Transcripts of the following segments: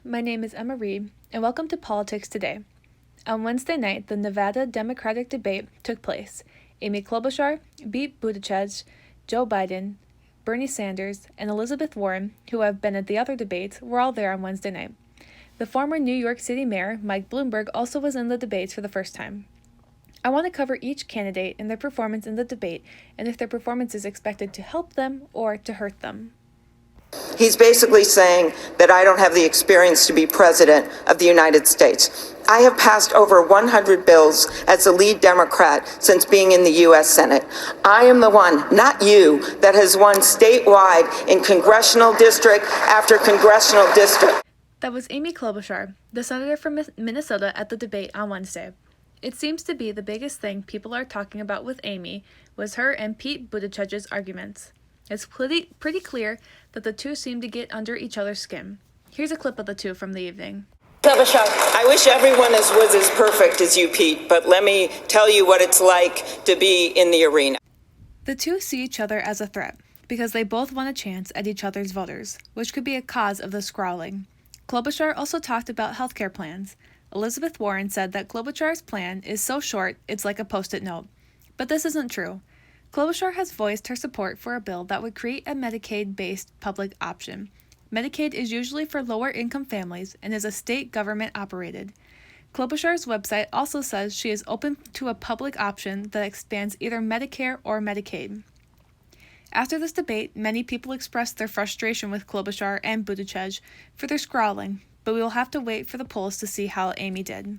my name is Emma Reed, and welcome to Politics Today. On Wednesday night, the Nevada Democratic debate took place. Amy Klobuchar beat Buttigieg, Joe Biden, Bernie Sanders, and Elizabeth Warren, who have been at the other debates, were all there on Wednesday night. The former New York City Mayor, Mike Bloomberg, also was in the debates for the first time. I want to cover each candidate and their performance in the debate, and if their performance is expected to help them or to hurt them. He's basically saying that I don't have the experience to be president of the United States. I have passed over 100 bills as the lead Democrat since being in the U.S. Senate. I am the one, not you, that has won statewide in congressional district after congressional district. That was Amy Klobuchar, the senator from Minnesota, at the debate on Wednesday. It seems to be the biggest thing people are talking about with Amy was her and Pete Buttigieg's arguments. It's pretty clear that the two seem to get under each other's skin. Here's a clip of the two from the evening. Klobuchar, I wish everyone was as perfect as you, Pete, but let me tell you what it's like to be in the arena. The two see each other as a threat because they both want a chance at each other's voters, which could be a cause of the scrawling. Klobuchar also talked about healthcare plans. Elizabeth Warren said that Klobuchar's plan is so short it's like a post-it note. But this isn't true. Klobuchar has voiced her support for a bill that would create a Medicaid-based public option. Medicaid is usually for lower-income families and is a state government-operated. Klobuchar's website also says she is open to a public option that expands either Medicare or Medicaid. After this debate, many people expressed their frustration with Klobuchar and Buttigieg for their scrawling, but we will have to wait for the polls to see how Amy did.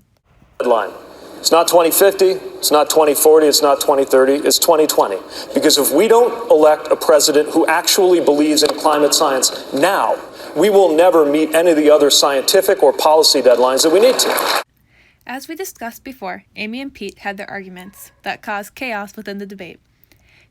Headline. It's not 2050, it's not 2040, it's not 2030, it's 2020. Because if we don't elect a president who actually believes in climate science now, we will never meet any of the other scientific or policy deadlines that we need to. As we discussed before, Amy and Pete had their arguments that caused chaos within the debate.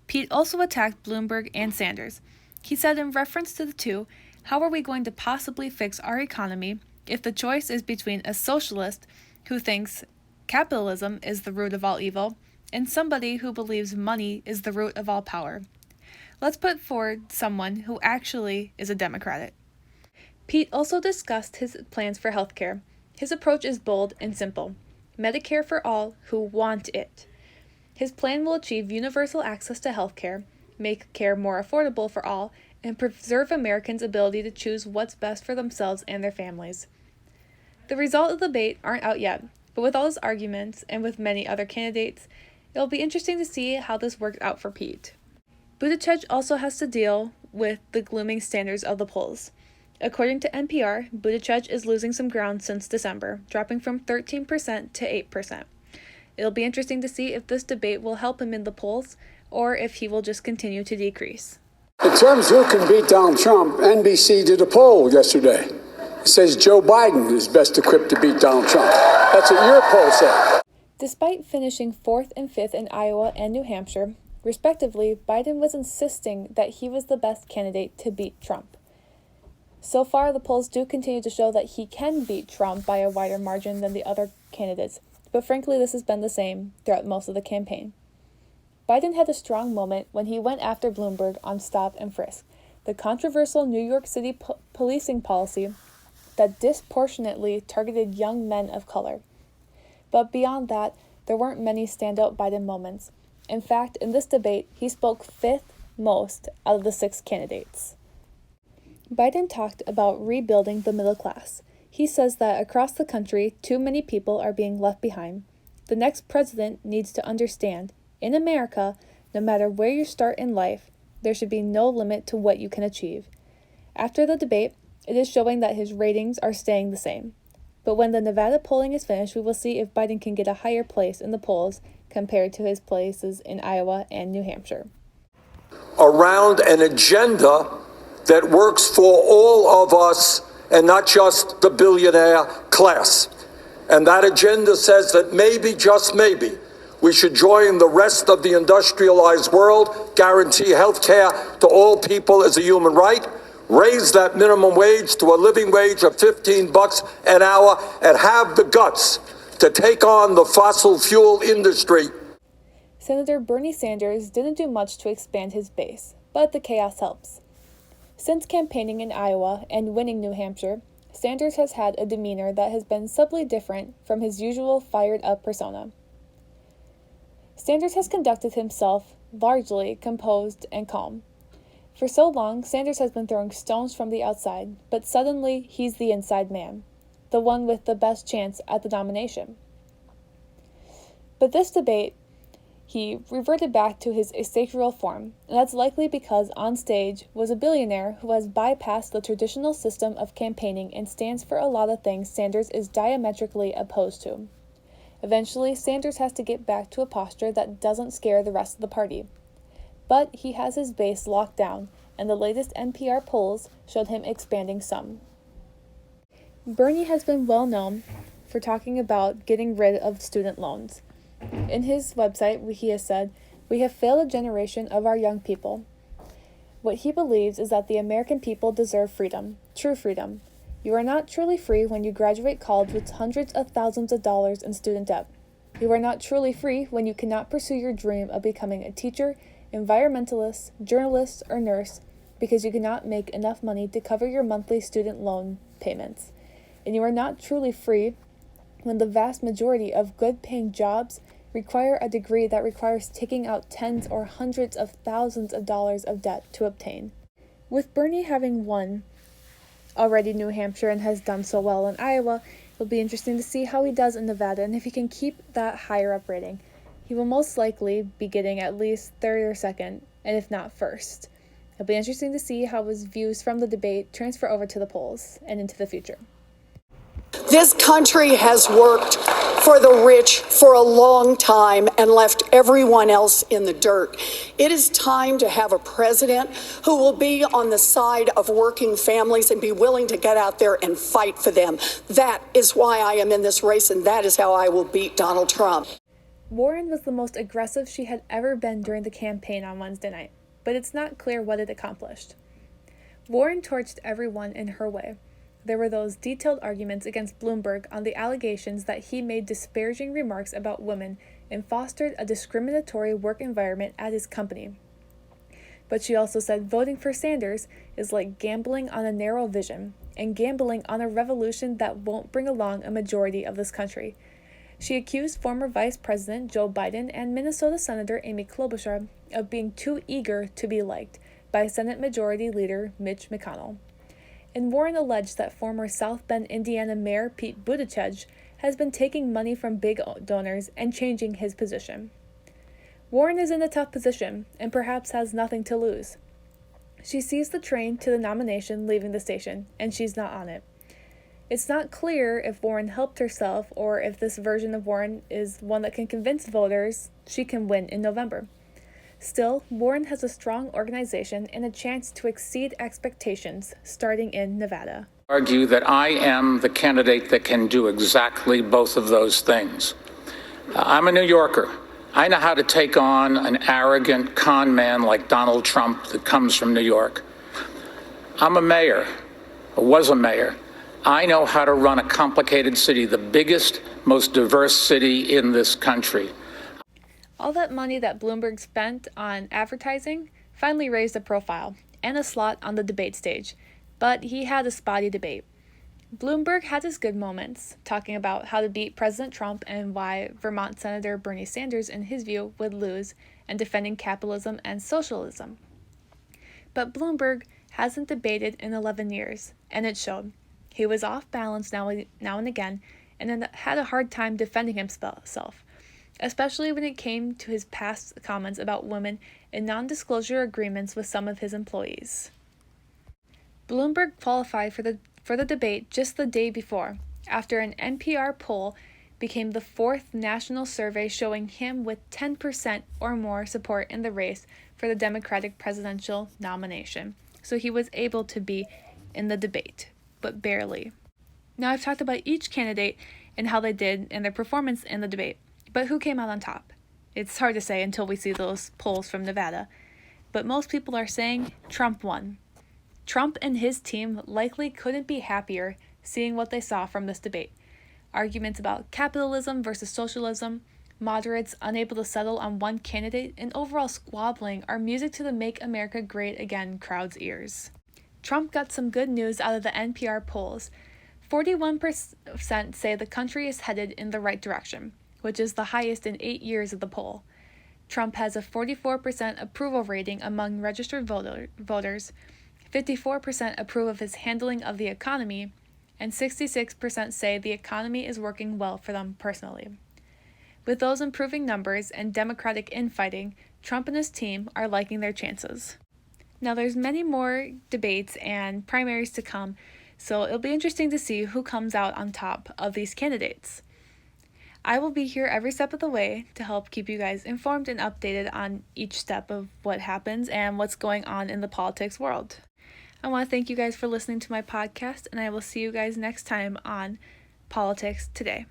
Pete also attacked Bloomberg and Sanders. He said in reference to the two, how are we going to possibly fix our economy if the choice is between a socialist who thinks capitalism is the root of all evil, and somebody who believes money is the root of all power. Let's put forward someone who actually is a Democrat. Pete also discussed his plans for healthcare. His approach is bold and simple. Medicare for all who want it. His plan will achieve universal access to healthcare, make care more affordable for all, and preserve Americans' ability to choose what's best for themselves and their families. The results of the debate aren't out yet, but with all his arguments, and with many other candidates, it'll be interesting to see how this works out for Pete. Buttigieg also has to deal with the glooming standards of the polls. According to NPR, Buttigieg is losing some ground since December, dropping from 13% to 8%. It'll be interesting to see if this debate will help him in the polls, or if he will just continue to decrease. In terms of who can beat Donald Trump, NBC did a poll yesterday. It says Joe Biden is best equipped to beat Donald Trump. That's what your poll said. Despite finishing 4th and 5th in Iowa and New Hampshire, respectively, Biden was insisting that he was the best candidate to beat Trump. So far, the polls do continue to show that he can beat Trump by a wider margin than the other candidates, but frankly, this has been the same throughout most of the campaign. Biden had a strong moment when he went after Bloomberg on stop and frisk, the controversial New York City policing policy that disproportionately targeted young men of color. But beyond that, there weren't many standout Biden moments. In fact, in this debate, he spoke 5th most out of the 6 candidates. Biden talked about rebuilding the middle class. He says that across the country, too many people are being left behind. The next president needs to understand, in America, no matter where you start in life, there should be no limit to what you can achieve. After the debate, it is showing that his ratings are staying the same. But when the Nevada polling is finished, we will see if Biden can get a higher place in the polls compared to his places in Iowa and New Hampshire. Around an agenda that works for all of us and not just the billionaire class. And that agenda says that maybe, just maybe, we should join the rest of the industrialized world, guarantee health care to all people as a human right, raise that minimum wage to a living wage of $15 an hour, and have the guts to take on the fossil fuel industry. Senator Bernie Sanders didn't do much to expand his base, but the chaos helps. Since campaigning in Iowa and winning New Hampshire, Sanders has had a demeanor that has been subtly different from his usual fired-up persona. Sanders has conducted himself largely composed and calm. For so long, Sanders has been throwing stones from the outside, but suddenly he's the inside man, the one with the best chance at the nomination. But this debate, he reverted back to his asacral form, and that's likely because on stage was a billionaire who has bypassed the traditional system of campaigning and stands for a lot of things Sanders is diametrically opposed to. Eventually, Sanders has to get back to a posture that doesn't scare the rest of the party. But he has his base locked down, and the latest NPR polls showed him expanding some. Bernie has been well known for talking about getting rid of student loans. In his website, he has said, "We have failed a generation of our young people." What he believes is that the American people deserve freedom, true freedom. You are not truly free when you graduate college with hundreds of thousands of dollars in student debt. You are not truly free when you cannot pursue your dream of becoming a teacher, environmentalist, journalist, or nurse because you cannot make enough money to cover your monthly student loan payments. And you are not truly free when the vast majority of good-paying jobs require a degree that requires taking out tens or hundreds of thousands of dollars of debt to obtain. With Bernie having won already New Hampshire and has done so well in Iowa, it'll be interesting to see how he does in Nevada and if he can keep that higher up rating. He will most likely be getting at least third or second, and if not first. It'll be interesting to see how his views from the debate transfer over to the polls and into the future. This country has worked for the rich for a long time and left everyone else in the dirt. It is time to have a president who will be on the side of working families and be willing to get out there and fight for them. That is why I am in this race, and that is how I will beat Donald Trump. Warren was the most aggressive she had ever been during the campaign on Wednesday night, but it's not clear what it accomplished. Warren torched everyone in her way. There were those detailed arguments against Bloomberg on the allegations that he made disparaging remarks about women and fostered a discriminatory work environment at his company. But she also said voting for Sanders is like gambling on a narrow vision and gambling on a revolution that won't bring along a majority of this country. She accused former Vice President Joe Biden and Minnesota Senator Amy Klobuchar of being too eager to be liked by Senate Majority Leader Mitch McConnell. And Warren alleged that former South Bend, Indiana Mayor Pete Buttigieg has been taking money from big donors and changing his position. Warren is in a tough position and perhaps has nothing to lose. She sees the train to the nomination leaving the station, and she's not on it. It's not clear if Warren helped herself or if this version of Warren is one that can convince voters she can win in November. Still, Warren has a strong organization and a chance to exceed expectations starting in Nevada. Argue that I am the candidate that can do exactly both of those things. I'm a New Yorker. I know how to take on an arrogant con man like Donald Trump that comes from New York. I'm a mayor, or was a mayor. I know how to run a complicated city, the biggest, most diverse city in this country. All that money that Bloomberg spent on advertising finally raised a profile and a slot on the debate stage, but he had a spotty debate. Bloomberg had his good moments, talking about how to beat President Trump and why Vermont Senator Bernie Sanders, in his view, would lose, and defending capitalism and socialism. But Bloomberg hasn't debated in 11 years, and it showed. He was off balance now and again, and then had a hard time defending himself, especially when it came to his past comments about women and non-disclosure agreements with some of his employees. Bloomberg qualified for the debate just the day before, after an NPR poll became the fourth national survey showing him with 10% or more support in the race for the Democratic presidential nomination. So he was able to be in the debate, but barely. Now I've talked about each candidate and how they did in their performance in the debate. But who came out on top? It's hard to say until we see those polls from Nevada. But most people are saying Trump won. Trump and his team likely couldn't be happier seeing what they saw from this debate. Arguments about capitalism versus socialism, moderates unable to settle on one candidate, and overall squabbling are music to the Make America Great Again crowd's ears. Trump got some good news out of the NPR polls. 41% say the country is headed in the right direction, which is the highest in 8 years of the poll. Trump has a 44% approval rating among registered voters, 54% approve of his handling of the economy, and 66% say the economy is working well for them personally. With those improving numbers and Democratic infighting, Trump and his team are liking their chances. Now there's many more debates and primaries to come, so it'll be interesting to see who comes out on top of these candidates. I will be here every step of the way to help keep you guys informed and updated on each step of what happens and what's going on in the politics world. I want to thank you guys for listening to my podcast, and I will see you guys next time on Politics Today.